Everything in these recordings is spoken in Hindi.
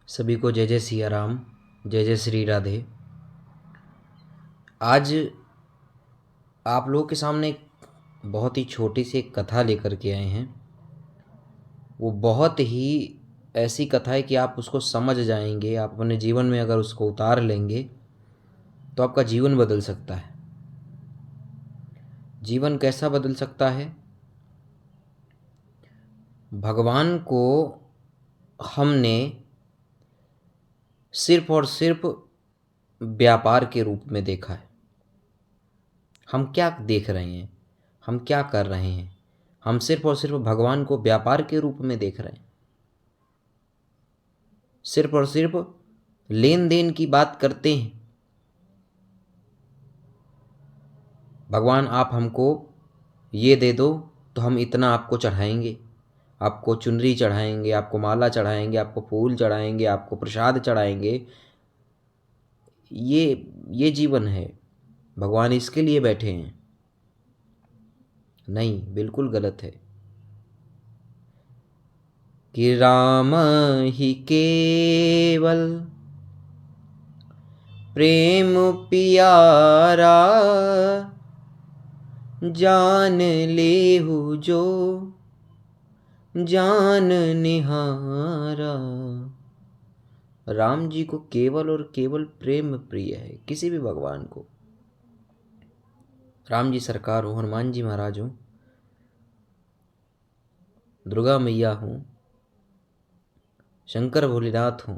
सभी को जय जय सिया राम, जय जय श्री राधे। आज आप लोगों के सामने एक बहुत ही छोटी सी एक कथा लेकर के आए हैं। वो बहुत ही ऐसी कथा है कि आप उसको समझ जाएंगे, आप अपने जीवन में अगर उसको उतार लेंगे तो आपका जीवन बदल सकता है। जीवन कैसा बदल सकता है? भगवान को हमने सिर्फ और सिर्फ व्यापार के रूप में देखा है। हम क्या देख रहे हैं, हम क्या कर रहे हैं? हम सिर्फ और सिर्फ भगवान को व्यापार के रूप में देख रहे हैं। सिर्फ और सिर्फ लेन देन की बात करते हैं। भगवान आप हमको ये दे दो तो हम इतना आपको चढ़ाएंगे, आपको चुनरी चढ़ाएंगे, आपको माला चढ़ाएंगे, आपको फूल चढ़ाएंगे, आपको प्रसाद चढ़ाएंगे। ये जीवन है? भगवान इसके लिए बैठे हैं? नहीं, बिल्कुल गलत है। कि राम ही केवल प्रेम पियारा, जान लेहु जो जान निहारा। राम जी को केवल और केवल प्रेम प्रिय है, किसी भी भगवान को। राम जी सरकार हो, हनुमान जी महाराज हो, दुर्गा मैया हो, शंकर भोलेनाथ हो,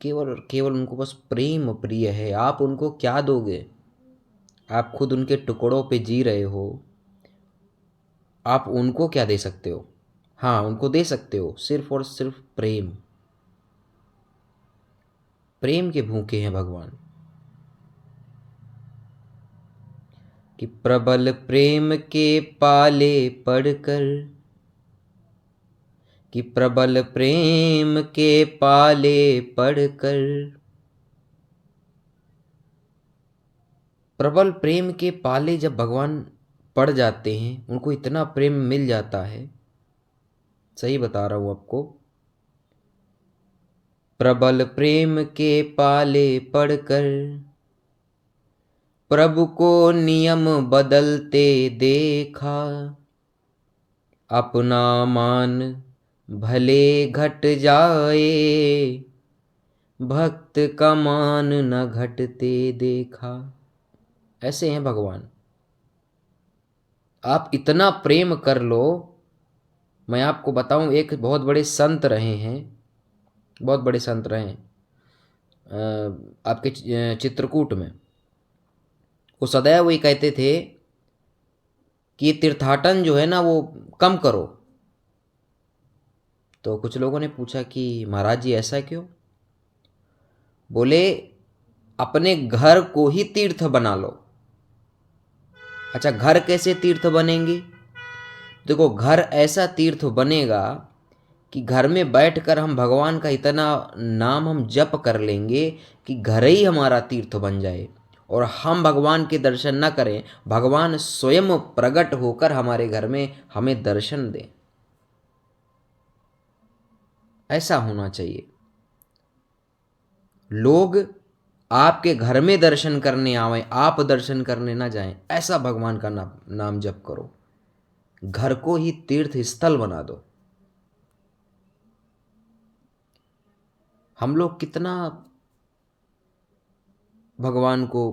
केवल और केवल उनको बस प्रेम प्रिय है। आप उनको क्या दोगे? आप खुद उनके टुकड़ों पे जी रहे हो, आप उनको क्या दे सकते हो? हाँ, उनको दे सकते हो सिर्फ और सिर्फ प्रेम। प्रेम के भूखे हैं भगवान। कि प्रबल प्रेम के पाले पड़कर, कि प्रबल प्रेम के पाले पड़कर, प्रबल प्रेम के पाले जब भगवान पड़ जाते हैं, उनको इतना प्रेम मिल जाता है। सही बता रहा हूं आपको। प्रबल प्रेम के पाले पड़कर प्रभु को नियम बदलते देखा, अपना मान भले घट जाए, भक्त का मान न घटते देखा। ऐसे हैं भगवान। आप इतना प्रेम कर लो। मैं आपको बताऊं, एक बहुत बड़े संत रहे हैं, बहुत बड़े संत रहे हैं आपके चित्रकूट में। वो सदैव ये कहते थे कि ये तीर्थाटन जो है ना वो कम करो। तो कुछ लोगों ने पूछा कि महाराज जी ऐसा क्यों? बोले अपने घर को ही तीर्थ बना लो। अच्छा, घर कैसे तीर्थ बनेंगे? देखो, घर ऐसा तीर्थ बनेगा कि घर में बैठकर हम भगवान का इतना नाम हम जप कर लेंगे कि घर ही हमारा तीर्थ बन जाए। और हम भगवान के दर्शन न करें, भगवान स्वयं प्रकट होकर हमारे घर में हमें दर्शन दें। ऐसा होना चाहिए। लोग आपके घर में दर्शन करने आवे, आप दर्शन करने ना जाएं। ऐसा भगवान का नाम जप करो। घर को ही तीर्थ स्थल बना दो। हम लोग कितना भगवान को,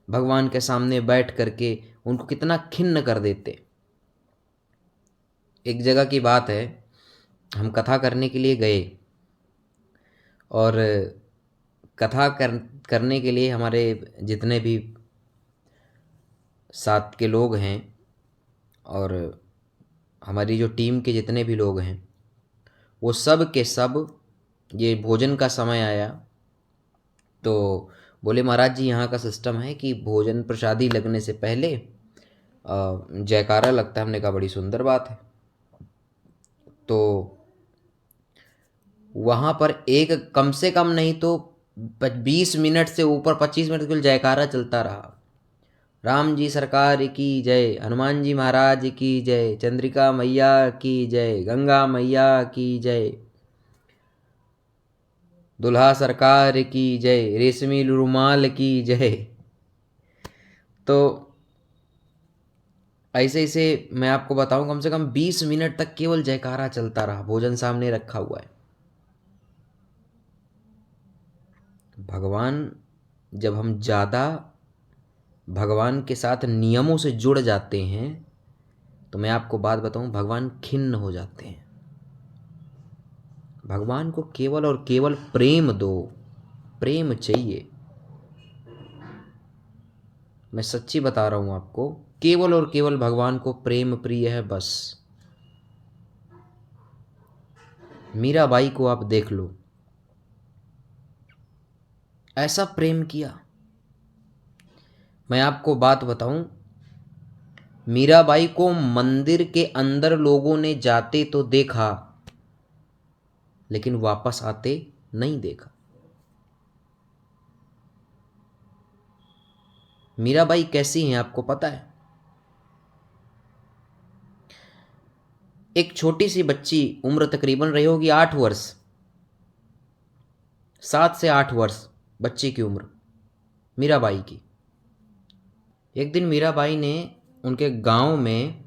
भगवान के सामने बैठ करके उनको कितना खिन्न कर देते। एक जगह की बात है, हम कथा करने के लिए गए और करने के लिए हमारे जितने भी साथ के लोग हैं और हमारी जो टीम के जितने भी लोग हैं, वो सब के सब, ये भोजन का समय आया तो बोले महाराज जी यहाँ का सिस्टम है कि भोजन प्रसादी लगने से पहले जयकारा लगता है। हमने कहा बड़ी सुंदर बात है। तो वहाँ पर एक कम से कम नहीं तो 20 मिनट से ऊपर, 25 मिनट तक जयकारा चलता रहा। राम जी सरकार की जय, हनुमान जी महाराज की जय, चंद्रिका मैया की जय, गंगा मैया की जय। दुल्हा सरकार की जय, रेशमी रुमाल की जय। तो ऐसे ऐसे मैं आपको बताऊं, कम से कम 20 मिनट तक केवल जयकारा चलता रहा। भोजन सामने रखा हुआ है। भगवान, जब हम ज़्यादा भगवान के साथ नियमों से जुड़ जाते हैं तो मैं आपको बात बताऊं, भगवान खिन्न हो जाते हैं। भगवान को केवल और केवल प्रेम दो, प्रेम चाहिए। मैं सच्ची बता रहा हूं आपको, केवल और केवल भगवान को प्रेम प्रिय है बस। मीराबाई को आप देख लो, ऐसा प्रेम किया। मैं आपको बात बताऊं, मीराबाई को मंदिर के अंदर लोगों ने जाते तो देखा, लेकिन वापस आते नहीं देखा। मीराबाई कैसी हैं आपको पता है? एक छोटी सी बच्ची, उम्र तकरीबन रही होगी 8 वर्ष, 7 से 8 वर्ष बच्ची की उम्र मीराबाई की। एक दिन मीराबाई ने, उनके गांव में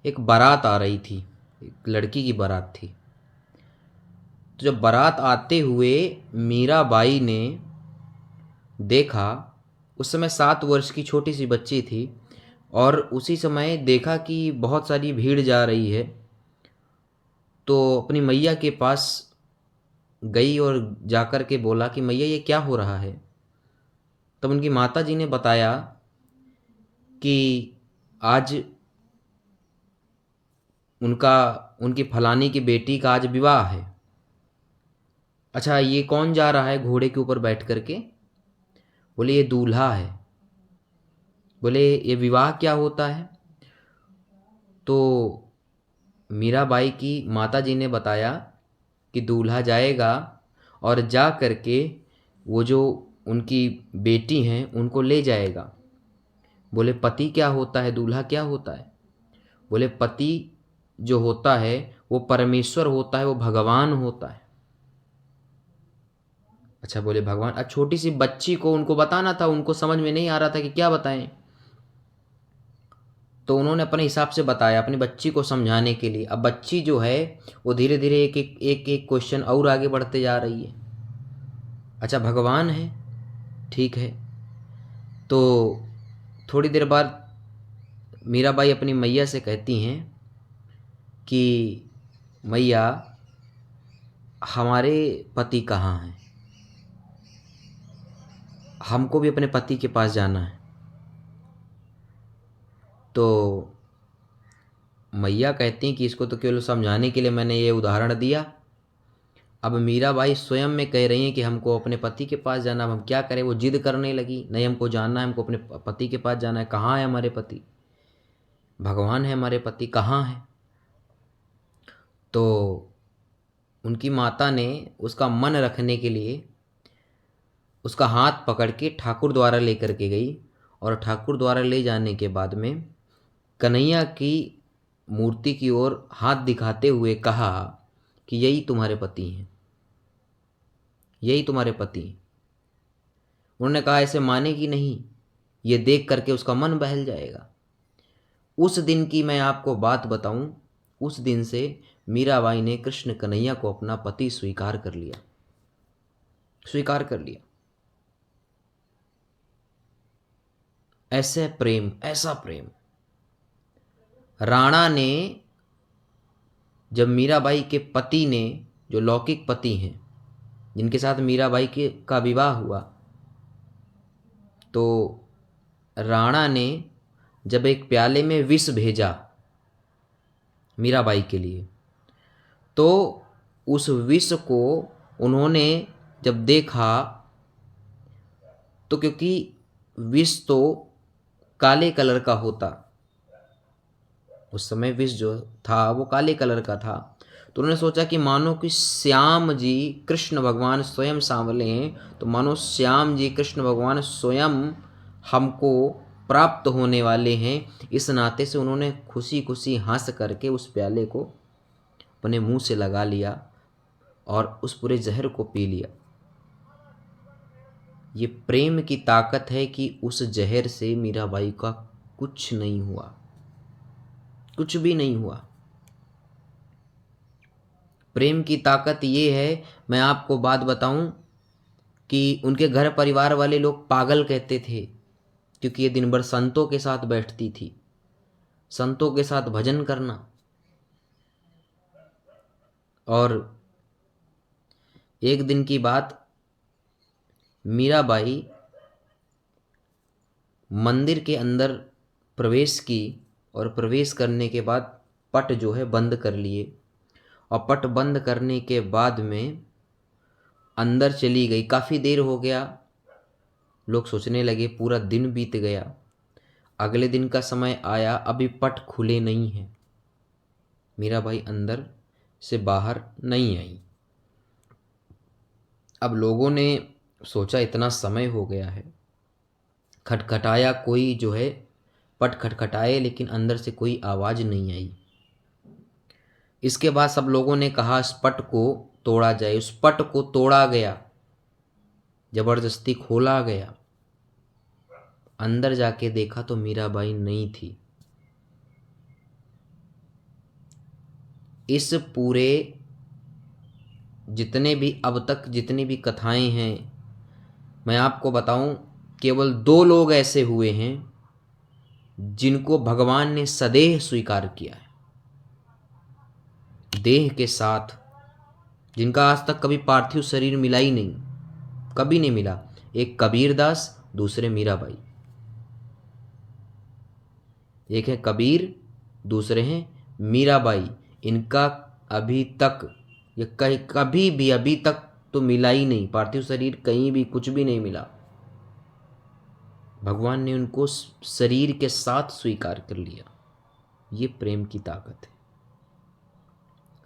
एक बारात आ रही थी, एक लड़की की बारात थी। तो जब बारात आते हुए मीराबाई ने देखा, उस समय 7 वर्ष की छोटी सी बच्ची थी, और उसी समय देखा कि बहुत सारी भीड़ जा रही है, तो अपनी मैया के पास गई और जाकर के बोला कि मैया ये क्या हो रहा है। तब उनकी माता जी ने बताया कि आज उनकी फलानी की बेटी का आज विवाह है। अच्छा, ये कौन जा रहा है घोड़े के ऊपर बैठ करके? बोले ये दूल्हा है। बोले ये विवाह क्या होता है? तो मीराबाई की माता जी ने बताया कि दूल्हा जाएगा और जा करके वो जो उनकी बेटी हैं उनको ले जाएगा। बोले पति क्या होता है, दूल्हा क्या होता है? बोले पति जो होता है वो परमेश्वर होता है, वो भगवान होता है। अच्छा, बोले भगवान। अब छोटी सी बच्ची को उनको बताना था, उनको समझ में नहीं आ रहा था कि क्या बताएं, तो उन्होंने अपने हिसाब से बताया अपनी बच्ची को समझाने के लिए। अब बच्ची जो है वो धीरे धीरे एक क्वेश्चन और आगे बढ़ते जा रही है। अच्छा, भगवान है, ठीक है। तो थोड़ी देर बाद मीराबाई अपनी मैया से कहती हैं कि मैया, हमारे पति कहाँ हैं, हमको भी अपने पति के पास जाना है। तो मैया कहती हैं कि इसको तो केवल समझाने के लिए मैंने ये उदाहरण दिया। अब मीराबाई स्वयं में कह रही हैं कि हमको अपने पति के पास जाना, अब हम क्या करें। वो जिद करने लगी, नहीं हमको जानना है, हमको अपने पति के पास जाना है। कहाँ है हमारे पति? भगवान है हमारे पति, कहाँ है? तो उनकी माता ने उसका मन रखने के लिए उसका हाथ पकड़ के ठाकुर द्वारा लेकर के गई, और ठाकुर द्वारा ले जाने के बाद में कन्हैया की मूर्ति की ओर हाथ दिखाते हुए कहा कि यही तुम्हारे पति हैं, यही तुम्हारे पति हैं। उन्होंने कहा ऐसे मानेगी नहीं, ये देख करके उसका मन बहल जाएगा। उस दिन की मैं आपको बात बताऊं, उस दिन से मीराबाई ने कृष्ण कन्हैया को अपना पति स्वीकार कर लिया, स्वीकार कर लिया। ऐसे प्रेम, ऐसा प्रेम। राणा ने, जब मीराबाई के पति ने, जो लौकिक पति हैं जिनके साथ मीराबाई के का विवाह हुआ, तो राणा ने जब एक प्याले में विष भेजा मीराबाई के लिए, तो उस विष को उन्होंने जब देखा, तो क्योंकि विष तो काले कलर का होता, उस समय विष जो था वो काले कलर का था, तो उन्होंने सोचा कि मानो कि श्याम जी कृष्ण भगवान स्वयं सांवले हैं, तो मानो श्याम जी कृष्ण भगवान स्वयं हमको प्राप्त होने वाले हैं। इस नाते से उन्होंने खुशी खुशी हंस करके उस प्याले को अपने मुंह से लगा लिया, और उस पूरे जहर को पी लिया। ये प्रेम की ताकत है कि उस जहर से मीराबाई का कुछ नहीं हुआ, कुछ भी नहीं हुआ। प्रेम की ताकत ये है, मैं आपको बात बताऊं कि उनके घर परिवार वाले लोग पागल कहते थे, क्योंकि ये दिन भर संतों के साथ बैठती थी, संतों के साथ भजन करना। और एक दिन की बात, मीराबाई मंदिर के अंदर प्रवेश की और प्रवेश करने के बाद पट जो है बंद कर लिए, और पट बंद करने के बाद में अंदर चली गई। काफ़ी देर हो गया, लोग सोचने लगे पूरा दिन बीत गया। अगले दिन का समय आया, अभी पट खुले नहीं हैं, मीराबाई अंदर से बाहर नहीं आई। अब लोगों ने सोचा इतना समय हो गया है, खटखटाया, कोई जो है पट खटखटाए, लेकिन अंदर से कोई आवाज़ नहीं आई। इसके बाद सब लोगों ने कहा इस पट को तोड़ा जाए। उस पट को तोड़ा गया, जबरदस्ती खोला गया। अंदर जाके देखा तो मीराबाई नहीं थी। इस पूरे जितने भी अब तक जितनी भी कथाएं हैं, मैं आपको बताऊं, केवल 2 लोग ऐसे हुए हैं जिनको भगवान ने सदेह स्वीकार किया है, देह के साथ, जिनका आज तक कभी पार्थिव शरीर मिला ही नहीं, कभी नहीं मिला। एक कबीर दास, दूसरे मीराबाई। एक है कबीर, दूसरे हैं मीराबाई। इनका अभी तक, ये कहीं कभी भी अभी तक तो मिला ही नहीं, पार्थिव शरीर कहीं भी कुछ भी नहीं मिला। भगवान ने उनको शरीर के साथ स्वीकार कर लिया। ये प्रेम की ताकत है।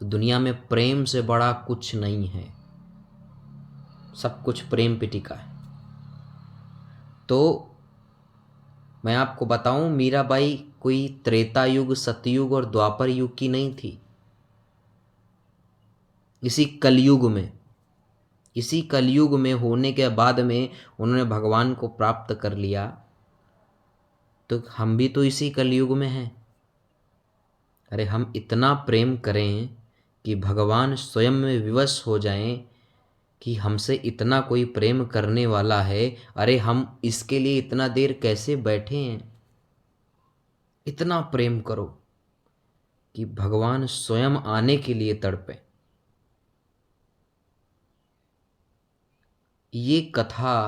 दुनिया में प्रेम से बड़ा कुछ नहीं है, सब कुछ प्रेम पे टिका है। तो मैं आपको बताऊं, मीराबाई कोई त्रेता युग, सतयुग और द्वापर युग की नहीं थी। इसी कलयुग में होने के बाद में उन्होंने भगवान को प्राप्त कर लिया। तो हम भी तो इसी कलयुग में हैं। अरे हम इतना प्रेम करें कि भगवान स्वयं में विवश हो जाएं कि हमसे इतना कोई प्रेम करने वाला है। अरे हम इसके लिए इतना देर कैसे बैठे हैं। इतना प्रेम करो कि भगवान स्वयं आने के लिए तड़पे। ये कथा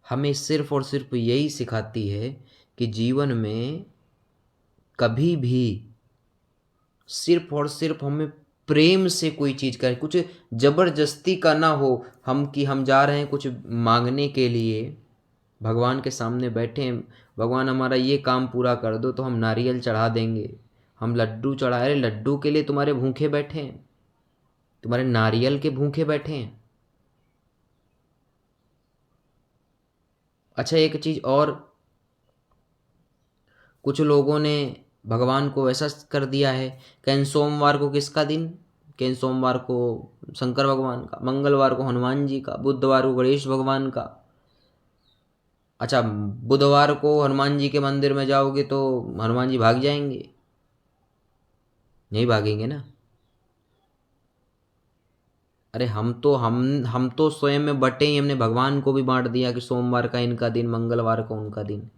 हमें सिर्फ और सिर्फ यही सिखाती है कि जीवन में कभी भी सिर्फ और सिर्फ हमें प्रेम से कोई चीज़ करें, कुछ जबरदस्ती का ना हो। हम कि हम जा रहे हैं कुछ मांगने के लिए, भगवान के सामने बैठे हैं, भगवान हमारा ये काम पूरा कर दो, तो हम नारियल चढ़ा देंगे, हम लड्डू चढ़ा रहे, लड्डू के लिए तुम्हारे भूखे बैठे हैं, तुम्हारे नारियल के भूखे बैठे हैं। अच्छा, एक चीज़ और, कुछ लोगों ने भगवान को ऐसा कर दिया है कि सोमवार को किसका दिन, कि सोमवार को शंकर भगवान का, मंगलवार को हनुमान जी का, बुधवार को गणेश भगवान का। अच्छा, बुधवार को हनुमान जी के मंदिर में जाओगे तो हनुमान जी भाग जाएंगे? नहीं भागेंगे ना। अरे हम तो स्वयं में बटे ही, हमने भगवान को भी बांट दिया कि सोमवार का इनका दिन, मंगलवार को उनका दिन।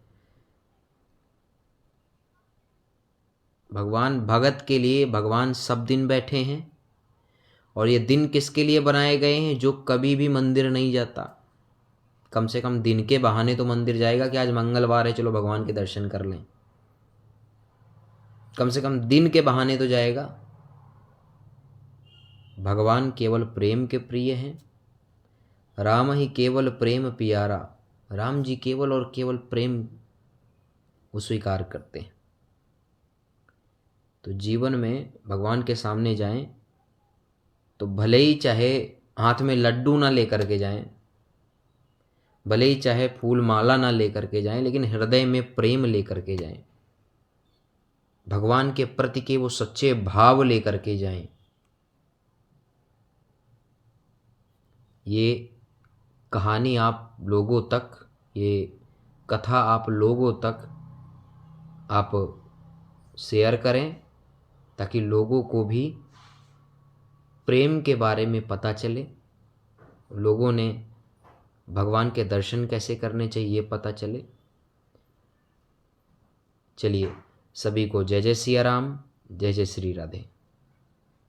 भगवान भगत के लिए भगवान सब दिन बैठे हैं। और ये दिन किसके लिए बनाए गए हैं? जो कभी भी मंदिर नहीं जाता, कम से कम दिन के बहाने तो मंदिर जाएगा कि आज मंगलवार है चलो भगवान के दर्शन कर लें, कम से कम दिन के बहाने तो जाएगा। भगवान केवल प्रेम के प्रिय हैं। राम ही केवल प्रेम पियारा। राम जी केवल और केवल प्रेम वो स्वीकार करते हैं। तो जीवन में भगवान के सामने जाएं तो भले ही चाहे हाथ में लड्डू ना लेकर के जाएं, भले ही चाहे फूल माला ना लेकर के जाएं, लेकिन हृदय में प्रेम लेकर के जाएं, भगवान के प्रति के वो सच्चे भाव लेकर के जाएं। ये कहानी आप लोगों तक, ये कथा आप लोगों तक आप शेयर करें, ताकि लोगों को भी प्रेम के बारे में पता चले, लोगों ने भगवान के दर्शन कैसे करने चाहिए ये पता चले। चलिए, सभी को जय जय सिया राम, जय जय श्री राधे।